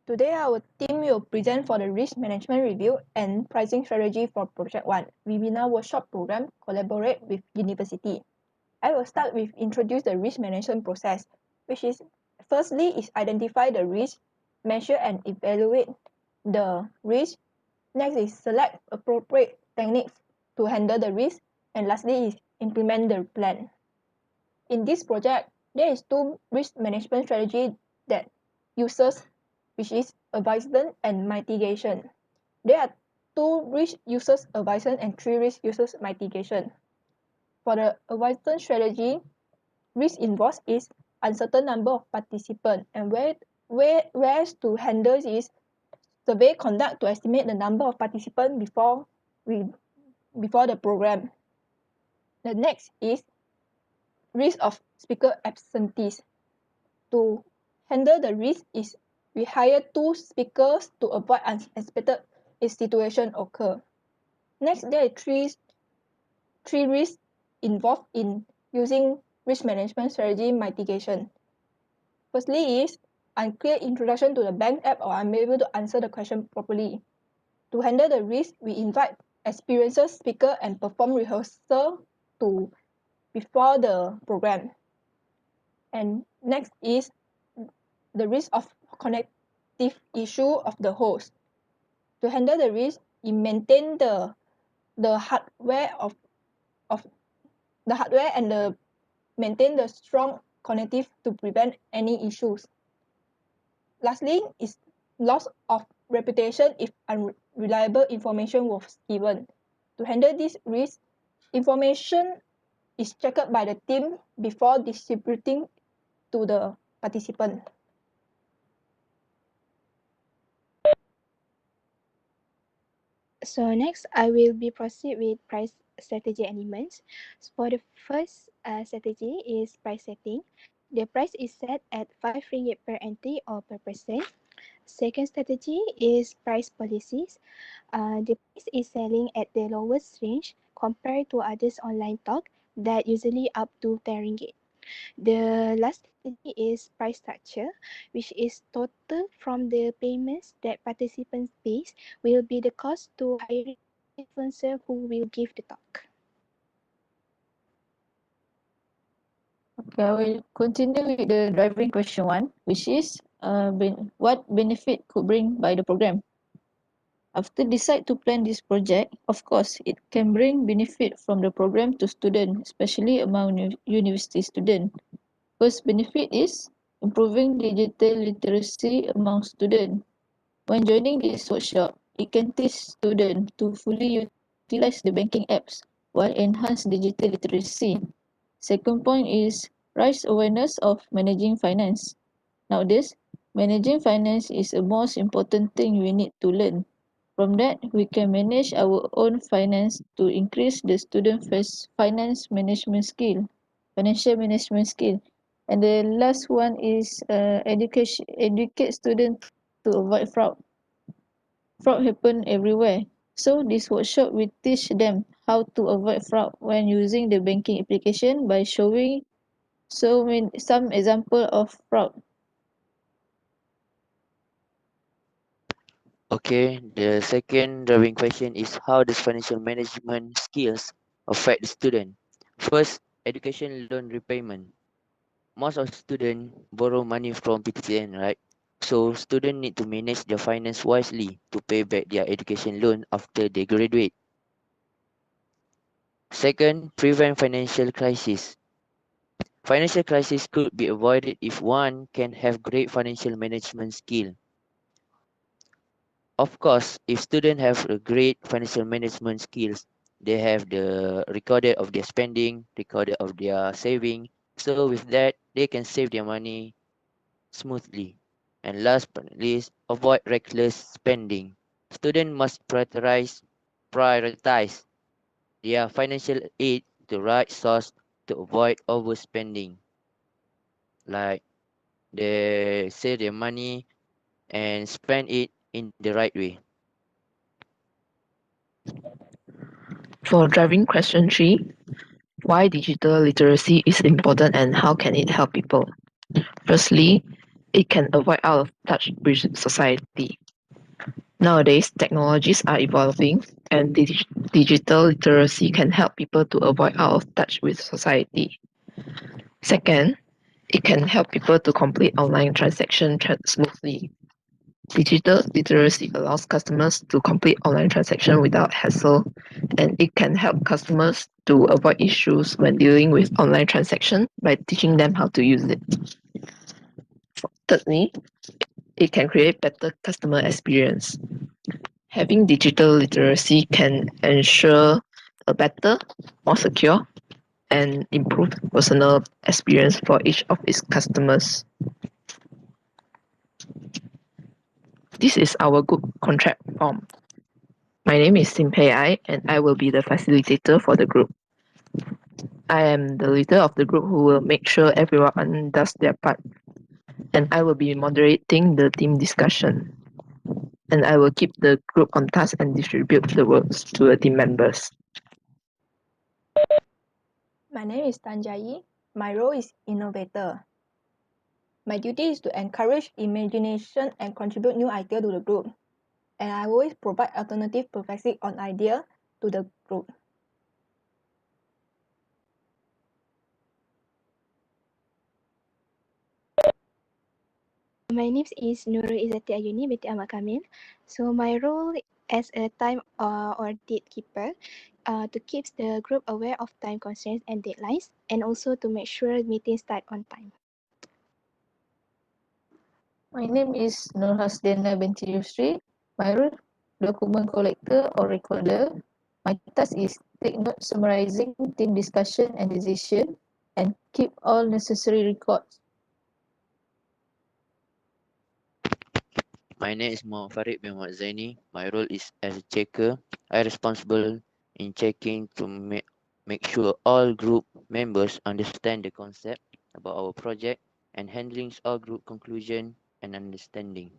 Today, our team will present for the risk management review and pricing strategy for Project 1 webinar workshop program collaborate with university. I will start with introduce the risk management process, which is firstly is identify the risk, measure and evaluate the risk. Next is select appropriate techniques to handle the risk, and lastly is implement the plan. In this project, there is two risk management strategy that uses, which is avoidance and mitigation. There are two risk users avoidance and three risk users mitigation. For the avoidance strategy, risk involved is uncertain number of participants, and whereas to handle is survey conduct to estimate the number of participants before the program. The next is risk of speaker absentees. To handle the risk is we hire two speakers to avoid unexpected situation occur. Next, there are three risks involved in using risk management strategy mitigation. Firstly is unclear introduction to the bank app or unable to answer the question properly. To handle the risk, we invite experienced speaker and perform rehearsal before the program. And next is the risk of connective issue of the host. To handle the risk, we maintain the hardware of the hardware and maintain the strong connective to prevent any issues. Lastly is loss of reputation if unreliable information was given. To handle this risk, information is checked by the team before distributing to the participant. So next, I will be proceed with price strategy elements. For the first strategy is price setting. The price is set at ringgit per entry or per person. Second strategy is price policies. The price is selling at the lowest range compared to others online talk that usually up to 10 ringgit. The last strategy is price structure, which is total from the payments that participants pay will be the cost to hire influencer who will give the talk. Okay, I will continue with the driving question 1, which is what benefit could bring by the program. After decide to plan this project, of course, it can bring benefit from the program to students, especially among university students. First benefit is improving digital literacy among students. When joining this workshop, it can teach students to fully utilize the banking apps while enhance digital literacy. Second point is raise awareness of managing finance. Nowadays, managing finance is the most important thing we need to learn. From that, we can manage our own finance to increase the student financial management skill. And the last one is educate students to avoid fraud. Fraud happen everywhere. So this workshop will teach them how to avoid fraud when using the banking application by showing some example of fraud. Okay, the second driving question is how does financial management skills affect the student? First, education loan repayment. Most of students borrow money from PTCN, right? So students need to manage their finance wisely to pay back their education loan after they graduate. Second, prevent financial crisis. Financial crisis could be avoided if one can have great financial management skill. Of course, if students have a great financial management skills, they have the recorded of their spending, recorded of their saving. So with that, they can save their money smoothly. And last but not least, avoid reckless spending. Students must prioritize their financial aid to the right source to avoid overspending. Like they save their money and spend it in the right way. For driving question 3, why digital literacy is important and how can it help people? Firstly, It can avoid out of touch with society. Nowadays, technologies are evolving, and digital literacy can help people to avoid out of touch with society. Second, it can help people to complete online transactions smoothly. Digital literacy allows customers to complete online transactions without hassle, and it can help customers to avoid issues when dealing with online transactions by teaching them how to use it. Thirdly, it can create better customer experience. Having digital literacy can ensure a better, more secure, and improved personal experience for each of its customers. This is our group contract form. My name is Simpei Ai, and I will be the facilitator for the group. I am the leader of the group who will make sure everyone does their part, and I will be moderating the team discussion. And I will keep the group on task and distribute the works to the team members. My name is Tanjai. My role is innovator. My duty is to encourage imagination and contribute new ideas to the group. And I always provide alternative perspective on idea to the group. My name is Nurul Izzati Ayuni binti Ahmad Kamil. So my role as a time or date keeper to keep the group aware of time constraints and deadlines, and also to make sure meetings start on time. My name is Nur Hasdana binti Yusri. My role, document collector or recorder. My task is take note summarizing team discussion and decision and keep all necessary records. My name is Muhammad Farid bin Muhammad Zaini. My role is as a checker. I responsible in checking to make sure all group members understand the concept about our project and handling all group conclusion and understanding.